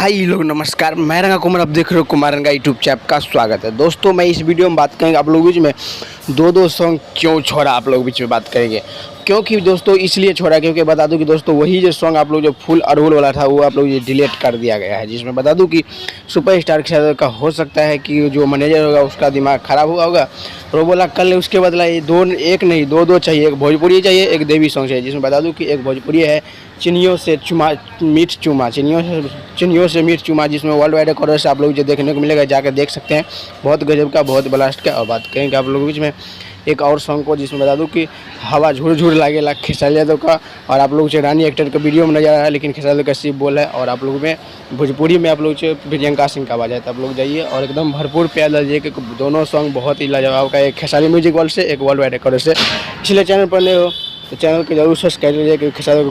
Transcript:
High लोग नमस्कार, मैं रंगा कुमार, आप देख रहे हो कुमार रंगा यूट्यूब चैनल का स्वागत है। दोस्तों मैं इस वीडियो में बात करेंगे आप लोगों बीच में दो सॉन्ग क्यों छोड़ा, आप लोग बीच में बात करेंगे। क्योंकि दोस्तों इसलिए छोड़ा क्योंकि बता दूं कि दोस्तों वही जो सॉन्ग आप लोग जो फुल अड़हुल वाला था वो आप लोग ये डिलीट कर दिया गया है, जिसमें बता दूं कि सुपरस्टार के साथ का हो सकता है कि जो मैनेजर होगा उसका दिमाग खराब हुआ होगा और वो बोला कल उसके बदला ये एक नहीं दो चाहिए, एक भोजपुरी चाहिए, एक देवी सॉन्ग चाहिए। जिसमें बता दूं कि एक भोजपुरी है चिनियों से मीठ चूमा, चिनियों से मीठ चूमा, जिसमें वर्ल्ड वाइड रिकॉर्ड से आप लोग जो देखने को मिलेगा, जाकर देख सकते हैं। बहुत गजब का, बहुत ब्लास्ट का। और बात करेंगे आप लोगों के बीच में एक और सॉन्ग को, जिसमें बता दूं कि हवा झुर लागे खेसारी यादव का, और आप लोग से रानी एक्टर का वीडियो में नजर आ रहा है, लेकिन खेसारी यादव का सिर्फ बोल है। और आप लोगों में भोजपुरी में आप लोग से प्रियंका सिंह का आवाज़ है, तो आप लोग जाइए और एकदम भरपूर प्यार दीजिए कि दोनों सॉन्ग बहुत ही लाजवाब का, एक खेसारी म्यूजिक वर्ल्ड से, एक वर्ल्ड वाइड रिकॉर्ड से। इसलिए चैनल पर नए हो तो चैनल को जरूर सब्सक्राइब कीजिए कि खेसारी